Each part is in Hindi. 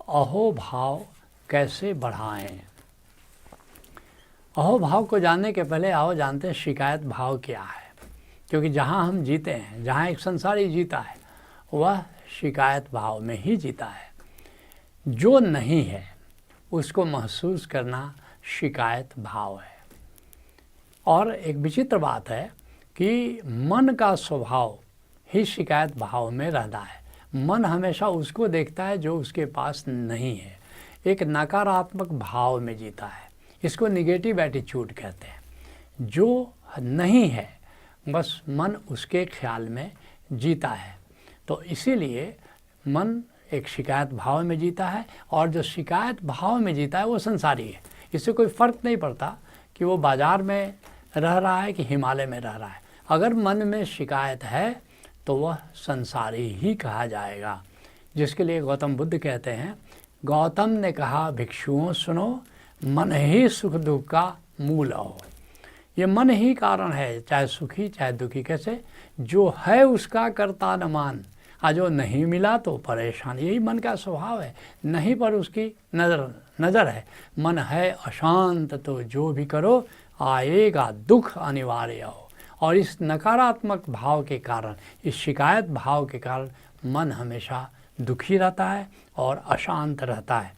अहोभाव कैसे बढ़ाएं। अहोभाव को जानने के पहले आओ जानते हैं शिकायत भाव क्या है। क्योंकि जहाँ हम जीते हैं, जहाँ एक संसारी जीता है, वह शिकायत भाव में ही जीता है। जो नहीं है उसको महसूस करना शिकायत भाव है। और एक विचित्र बात है कि मन का स्वभाव ही शिकायत भाव में रहता है। मन हमेशा उसको देखता है जो उसके पास नहीं है, एक नकारात्मक भाव में जीता है। इसको निगेटिव एटीट्यूड कहते हैं। जो नहीं है बस मन उसके ख्याल में जीता है। तो इसीलिए मन एक शिकायत भाव में जीता है, और जो शिकायत भाव में जीता है वो संसारी है। इससे कोई फ़र्क नहीं पड़ता कि वो बाज़ार में रह रहा है कि हिमालय में रह रहा है। अगर मन में शिकायत है तो वह संसारी ही कहा जाएगा। जिसके लिए गौतम बुद्ध कहते हैं, गौतम ने कहा भिक्षुओं सुनो, मन ही सुख दुख का मूल हो। ये मन ही कारण है, चाहे सुखी चाहे दुखी। कैसे? जो है उसका कर्ता न मान, जो नहीं मिला तो परेशान। यही मन का स्वभाव है। नहीं पर उसकी नज़र है। मन है अशांत तो जो भी करो आएगा दुख अनिवार्य हो। और इस नकारात्मक भाव के कारण, इस शिकायत भाव के कारण मन हमेशा दुखी रहता है और अशांत रहता है।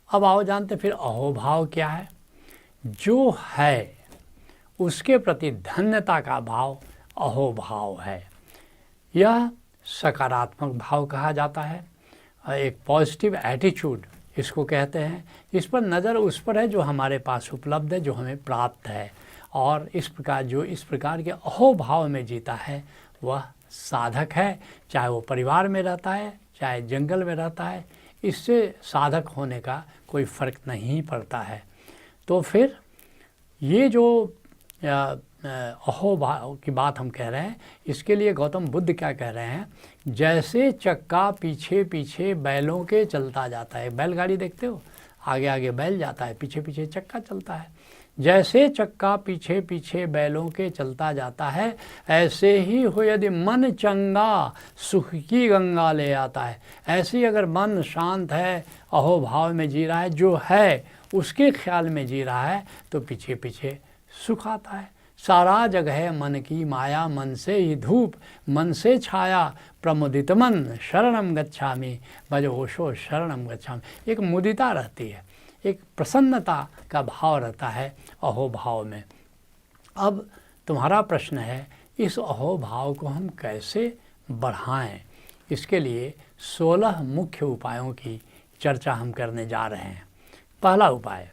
अब आओ जानते फिर अहोभाव क्या है। जो है उसके प्रति धन्यता का भाव अहोभाव है। यह सकारात्मक भाव कहा जाता है। एक पॉजिटिव एटीट्यूड इसको कहते हैं। इस पर नज़र उस पर है जो हमारे पास उपलब्ध है, जो हमें प्राप्त है। और इस प्रकार के अहोभाव में जीता है वह साधक है। चाहे वो परिवार में रहता है, चाहे जंगल में रहता है, इससे साधक होने का कोई फ़र्क नहीं पड़ता है। तो फिर ये जो अहोभाव की बात हम कह रहे हैं, इसके लिए गौतम बुद्ध क्या कह रहे हैं, जैसे चक्का पीछे पीछे बैलों के चलता जाता है। बैलगाड़ी देखते हो, आगे आगे बैल जाता है, पीछे पीछे चक्का चलता है। जैसे चक्का पीछे पीछे बैलों के चलता जाता है, ऐसे ही हो यदि मन चंगा सुख की गंगा ले आता है। ऐसे ही अगर मन शांत है, अहोभाव में जी रहा है, जो है उसके ख्याल में जी रहा है, तो पीछे पीछे सुख आता है। सारा जग है मन की माया, मन से ही धूप मन से छाया, प्रमुदित मन शरणम गच्छामि, भज ओशो शरणम गच्छामि। एक मुदिता रहती है, एक प्रसन्नता का भाव रहता है अहोभाव में। अब तुम्हारा प्रश्न है, इस अहोभाव को हम कैसे बढ़ाएं? इसके लिए 16 मुख्य उपायों की चर्चा हम करने जा रहे हैं। पहला उपाय,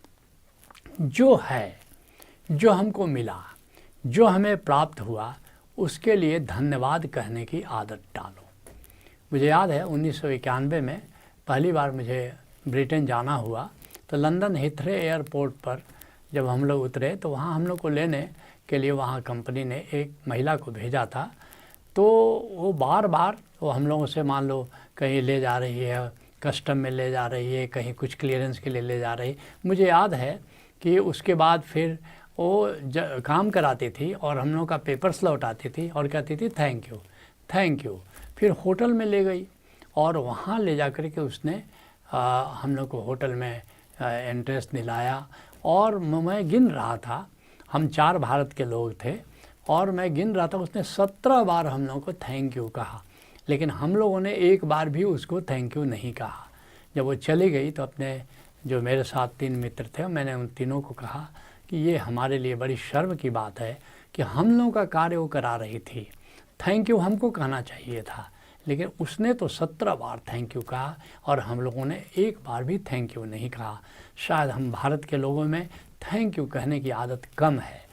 जो है, जो हमको मिला, जो हमें प्राप्त हुआ, उसके लिए धन्यवाद कहने की आदत डालो। मुझे याद है 1991 में पहली बार मुझे ब्रिटेन जाना हुआ, तो लंदन हीथ्रो एयरपोर्ट पर जब हम लोग उतरे तो वहाँ हम लोग को लेने के लिए वहाँ कंपनी ने एक महिला को भेजा था। तो वो बार बार वो हम लोगों से मान लो कहीं ले जा रही है, कस्टम में ले जा रही है, कहीं कुछ क्लियरेंस के लिए ले जा रही। मुझे याद है कि उसके बाद फिर वो काम कराती थी और हम लोग का पेपर्स लौटाती थी और कहती थी थैंक यू थैंक यू। फिर होटल में ले गई और वहाँ ले जा कर के उसने हम लोग को होटल में इंटरेस्ट दिलाया। और मैं गिन रहा था, हम 4 भारत के लोग थे और मैं गिन रहा था, उसने 17 बार हम लोगों को थैंक यू कहा, लेकिन हम लोगों ने एक बार भी उसको थैंक यू नहीं कहा। जब वो चली गई तो अपने जो मेरे साथ 3 मित्र थे, मैंने उन तीनों को कहा कि ये हमारे लिए बड़ी शर्म की बात है कि हम लोगों का कार्य वो करा रही थी, थैंक यू हमको कहना चाहिए था, लेकिन उसने तो 17 बार थैंक यू कहा और हम लोगों ने एक बार भी थैंक यू नहीं कहा। शायद हम भारत के लोगों में थैंक यू कहने की आदत कम है।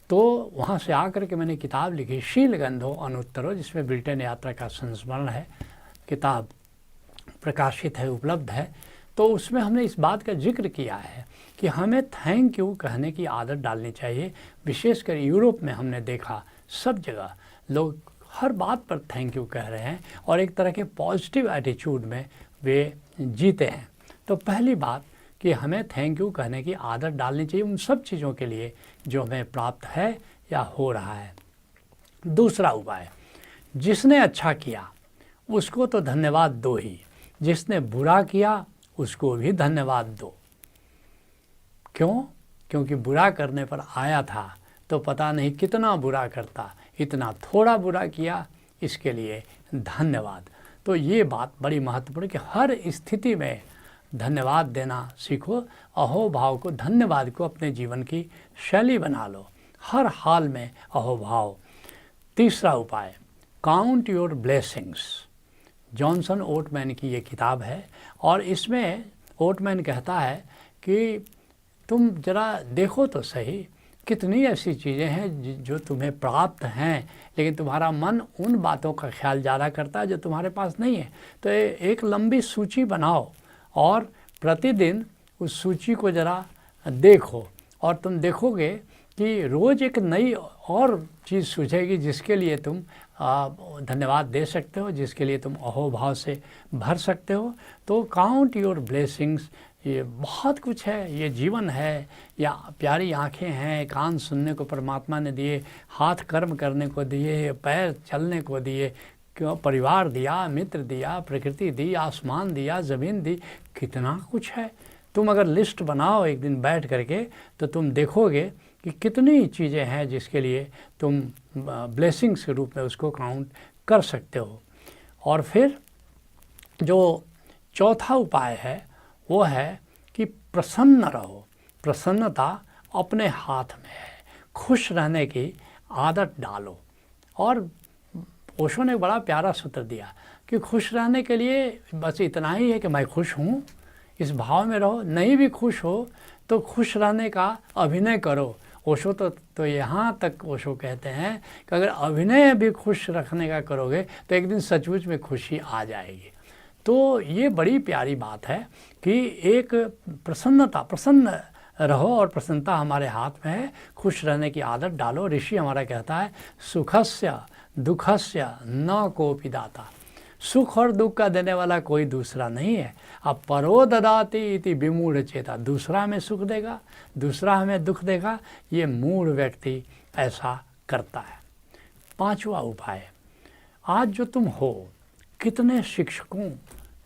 तो वहाँ से आकर के मैंने किताब लिखी, शीलगंधो अनुत्तरो, जिसमें ब्रिटेन यात्रा का संस्मरण है। किताब प्रकाशित है, उपलब्ध है। तो उसमें हमने इस बात का जिक्र किया है कि हमें थैंक यू कहने की आदत डालनी चाहिए। विशेषकर यूरोप में हमने देखा, सब जगह लोग हर बात पर थैंक यू कह रहे हैं और एक तरह के पॉजिटिव एटीट्यूड में वे जीते हैं। तो पहली बात कि हमें थैंक यू कहने की आदत डालनी चाहिए उन सब चीज़ों के लिए जो हमें प्राप्त है या हो रहा है। दूसरा उपाय, जिसने अच्छा किया उसको तो धन्यवाद दो ही, जिसने बुरा किया उसको भी धन्यवाद दो। क्यों? क्योंकि बुरा करने पर आया था तो पता नहीं कितना बुरा करता, इतना थोड़ा बुरा किया, इसके लिए धन्यवाद। तो ये बात बड़ी महत्वपूर्ण कि हर स्थिति में धन्यवाद देना सीखो। अहोभाव को, धन्यवाद को अपने जीवन की शैली बना लो, हर हाल में अहोभाव। तीसरा उपाय, काउंट योर ब्लेसिंग्स। जॉनसन ओटमैन की ये किताब है और इसमें ओटमैन कहता है कि तुम जरा देखो तो सही कितनी ऐसी चीज़ें हैं जो तुम्हें प्राप्त हैं, लेकिन तुम्हारा मन उन बातों का ख्याल ज़्यादा करता है जो तुम्हारे पास नहीं है। तो एक लंबी सूची बनाओ और प्रतिदिन उस सूची को ज़रा देखो और तुम देखोगे कि रोज़ एक नई और चीज़ सूझेगी जिसके लिए तुम धन्यवाद दे सकते हो, जिसके लिए तुम अहोभाव से भर सकते हो। तो काउंट योर ब्लेसिंग्स, ये बहुत कुछ है, ये जीवन है, या प्यारी आँखें हैं, कान सुनने को परमात्मा ने दिए, हाथ कर्म करने को दिए, पैर चलने को दिए, क्यों परिवार दिया, मित्र दिया, प्रकृति दी, आसमान दिया, ज़मीन दी, कितना कुछ है। तुम अगर लिस्ट बनाओ एक दिन बैठ करके तो तुम देखोगे कि कितनी चीज़ें हैं जिसके लिए तुम ब्लेसिंग्स के रूप में उसको काउंट कर सकते हो। और फिर जो चौथा उपाय है वो है कि प्रसन्न रहो। प्रसन्नता अपने हाथ में है, खुश रहने की आदत डालो। और ओशो ने बड़ा प्यारा सूत्र दिया कि खुश रहने के लिए बस इतना ही है कि मैं खुश हूँ, इस भाव में रहो। नहीं भी खुश हो तो खुश रहने का अभिनय करो। ओशो तो यहाँ तक ओशो कहते हैं कि अगर अभिनय भी खुश रखने का करोगे तो एक दिन सचमुच में खुशी आ जाएगी। तो ये बड़ी प्यारी बात है कि एक प्रसन्न रहो और प्रसन्नता हमारे हाथ में है। खुश रहने की आदत डालो। ऋषि हमारा कहता है सुखस्य दुखस्य न कोपि दाता। सुख और दुख का देने वाला कोई दूसरा नहीं है। अब परो ददाति इति विमूढ़ चेता, दूसरा हमें सुख देगा, दूसरा हमें दुख देगा, ये मूढ़ व्यक्ति ऐसा करता है। पांचवा उपाय, आज जो तुम हो, कितने शिक्षकों,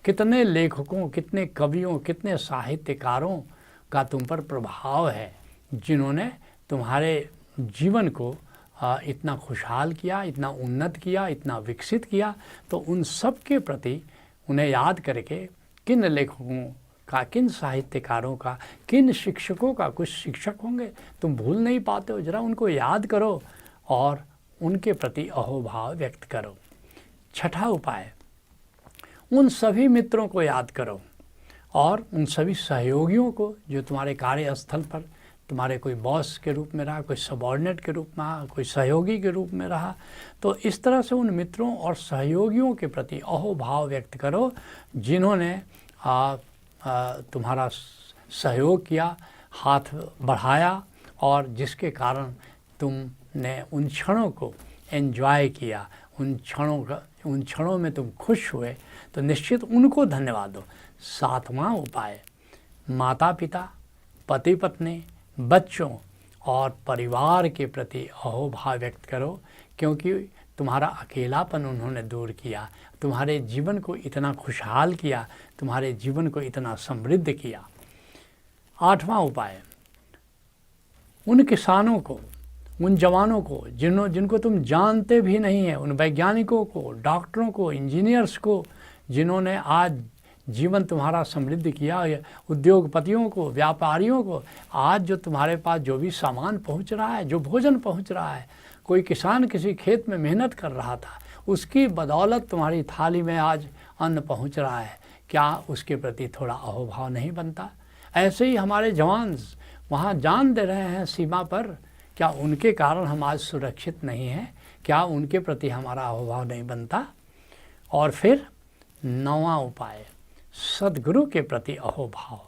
कितने लेखकों, कितने कवियों, कितने साहित्यकारों का तुम पर प्रभाव है जिन्होंने तुम्हारे जीवन को इतना खुशहाल किया, इतना उन्नत किया, इतना विकसित किया। तो उन सब के प्रति उन्हें याद करके किन लेखकों का, किन साहित्यकारों का, किन शिक्षकों का, कुछ शिक्षक होंगे तुम भूल नहीं पाते हो, ज़रा उनको याद करो और उनके प्रति अहोभाव व्यक्त करो। छठा उपाय, उन सभी मित्रों को याद करो और उन सभी सहयोगियों को जो तुम्हारे कार्यस्थल पर तुम्हारे कोई बॉस के रूप में रहा, कोई सबॉर्डिनेट के रूप में रहा, कोई सहयोगी के रूप में रहा। तो इस तरह से उन मित्रों और सहयोगियों के प्रति अहोभाव व्यक्त करो जिन्होंने तुम्हारा सहयोग किया, हाथ बढ़ाया और जिसके कारण तुमने उन क्षणों को एंजॉय किया, उन क्षणों में तुम खुश हुए। तो निश्चित उनको धन्यवाद दो। सातवां उपाय, माता पिता, पति पत्नी, बच्चों और परिवार के प्रति अहोभाव व्यक्त करो, क्योंकि तुम्हारा अकेलापन उन्होंने दूर किया, तुम्हारे जीवन को इतना खुशहाल किया, तुम्हारे जीवन को इतना समृद्ध किया। आठवां उपाय, उन किसानों को, उन जवानों को जिनको तुम जानते भी नहीं हैं, उन वैज्ञानिकों को, डॉक्टरों को, इंजीनियर्स को, जिन्होंने आज जीवन तुम्हारा समृद्ध किया, उद्योगपतियों को, व्यापारियों को। आज जो तुम्हारे पास जो भी सामान पहुंच रहा है, जो भोजन पहुंच रहा है, कोई किसान किसी खेत में मेहनत कर रहा था, उसकी बदौलत तुम्हारी थाली में आज अन्न पहुंच रहा है, क्या उसके प्रति थोड़ा अहोभाव नहीं बनता? ऐसे ही हमारे जवान वहाँ जान दे रहे हैं सीमा पर, क्या उनके कारण हम आज सुरक्षित नहीं हैं? क्या उनके प्रति हमारा अहोभाव नहीं बनता? और फिर नौवां उपाय, सद्गुरु के प्रति अहोभाव,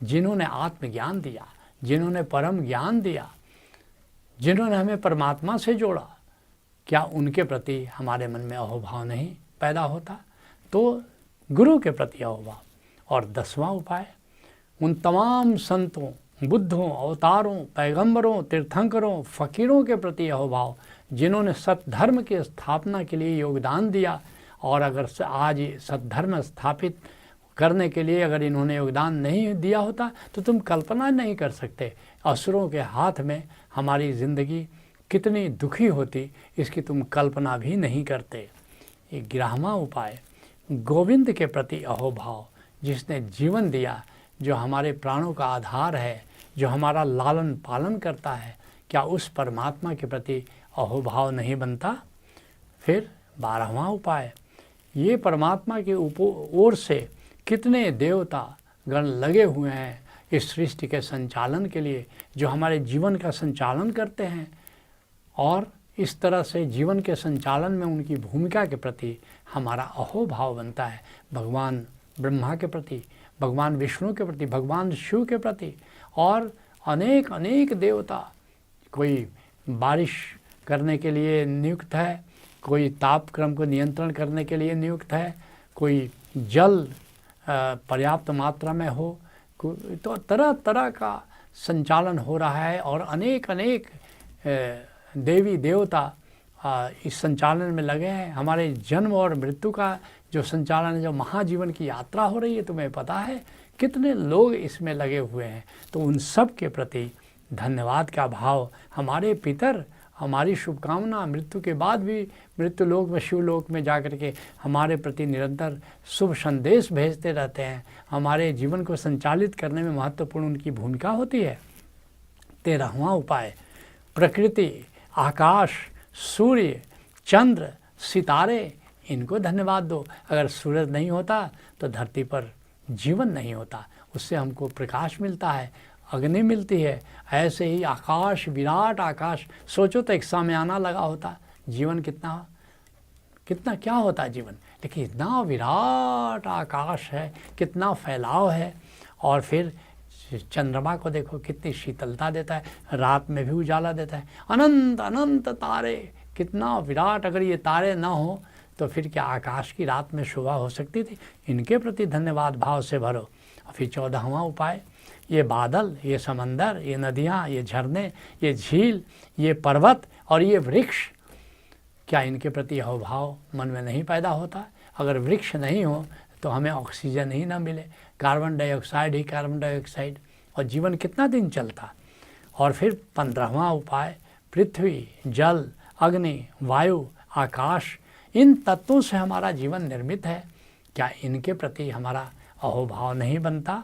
जिन्होंने आत्मज्ञान दिया, जिन्होंने परम ज्ञान दिया, जिन्होंने हमें परमात्मा से जोड़ा, क्या उनके प्रति हमारे मन में अहोभाव नहीं पैदा होता? तो गुरु के प्रति अहोभाव। और 10वां उपाय, उन तमाम संतों, बुद्धों, अवतारों, पैगंबरों, तीर्थंकरों, फ़कीरों के प्रति अहोभाव, जिन्होंने सत्धर्म की स्थापना के लिए योगदान दिया और अगर आज सत्धर्म स्थापित करने के लिए अगर इन्होंने योगदान नहीं दिया होता तो तुम कल्पना नहीं कर सकते असुरों के हाथ में हमारी ज़िंदगी कितनी दुखी होती, इसकी तुम कल्पना भी नहीं करते। ये 11वां उपाय, गोविंद के प्रति अहोभाव, जिसने जीवन दिया, जो हमारे प्राणों का आधार है, जो हमारा लालन पालन करता है, क्या उस परमात्मा के प्रति अहोभाव नहीं बनता? फिर 12वां उपाय, ये परमात्मा के ओर से कितने देवता गण लगे हुए हैं इस सृष्टि के संचालन के लिए, जो हमारे जीवन का संचालन करते हैं, और इस तरह से जीवन के संचालन में उनकी भूमिका के प्रति हमारा अहोभाव बनता है। भगवान ब्रह्मा के प्रति, भगवान विष्णु के प्रति, भगवान शिव के प्रति, और अनेक अनेक देवता, कोई बारिश करने के लिए नियुक्त है, कोई तापक्रम को नियंत्रण करने के लिए नियुक्त है, कोई जल पर्याप्त मात्रा में हो, तो तरह तरह का संचालन हो रहा है, और अनेक अनेक देवी देवता इस संचालन में लगे हैं। हमारे जन्म और मृत्यु का जो संचालन है, जो महाजीवन की यात्रा हो रही है, तुम्हें पता है कितने लोग इसमें लगे हुए हैं। तो उन सब के प्रति धन्यवाद का भाव, हमारे पितर हमारी शुभकामना, मृत्यु के बाद भी मृत्यु लोक में, शिवलोक में जाकर के हमारे प्रति निरंतर शुभ संदेश भेजते रहते हैं। हमारे जीवन को संचालित करने में महत्वपूर्ण उनकी भूमिका होती है। 13वां उपाय, प्रकृति, आकाश, सूर्य, चंद्र, सितारे, इनको धन्यवाद दो। अगर सूरज नहीं होता तो धरती पर जीवन नहीं होता, उससे हमको प्रकाश मिलता है, अग्नि मिलती है। ऐसे ही आकाश, विराट आकाश, सोचो तो एक सामयाना लगा होता, जीवन कितना कितना क्या होता जीवन, लेकिन इतना विराट आकाश है, कितना फैलाव है। और फिर चंद्रमा को देखो, कितनी शीतलता देता है, रात में भी उजाला देता है। अनंत अनंत तारे, कितना विराट। अगर ये तारे ना हो तो फिर क्या आकाश की रात में शोभा हो सकती थी? इनके प्रति धन्यवाद भाव से भरो। और फिर 14वां उपाय, ये बादल, ये समंदर, ये नदियाँ, ये झरने, ये झील, ये पर्वत और ये वृक्ष, क्या इनके प्रति अहोभाव मन में नहीं पैदा होता? अगर वृक्ष नहीं हो तो हमें ऑक्सीजन ही ना मिले, कार्बन डाइऑक्साइड ही कार्बन डाइऑक्साइड, और जीवन कितना दिन चलता? और फिर 15वां उपाय, पृथ्वी, जल, अग्नि, वायु, आकाश, इन तत्वों से हमारा जीवन निर्मित है, क्या इनके प्रति हमारा अहोभाव नहीं बनता?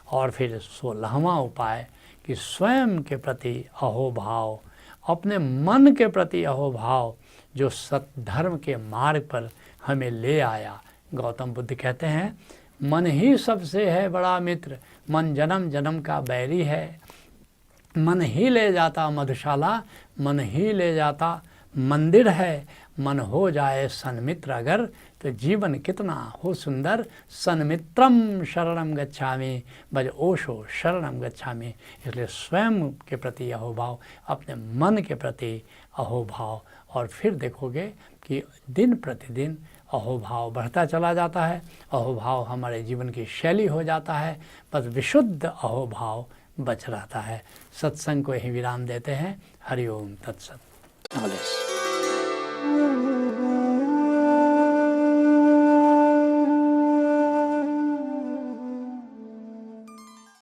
और फिर 16वां उपाय कि स्वयं के प्रति अहोभाव, अपने मन के प्रति अहोभाव, जो सत्धर्म के मार्ग पर हमें ले आया। गौतम बुद्ध कहते हैं, मन ही सबसे है बड़ा मित्र, मन जन्म जन्म का बैरी है। मन ही ले जाता मधुशाला, मन ही ले जाता मंदिर है। मन हो जाए सन्मित्र अगर, तो जीवन कितना हो सुंदर। सन्मित्रम शरणम गच्छामि, भज ओशो शरणम गच्छामि। इसलिए स्वयं के प्रति अहोभाव, अपने मन के प्रति अहोभाव, और फिर देखोगे कि दिन प्रतिदिन अहोभाव बढ़ता चला जाता है। अहोभाव हमारे जीवन की शैली हो जाता है, बस विशुद्ध अहोभाव बच रहता है। सत्संग को यही विराम देते हैं। हरि ओम तत्सत।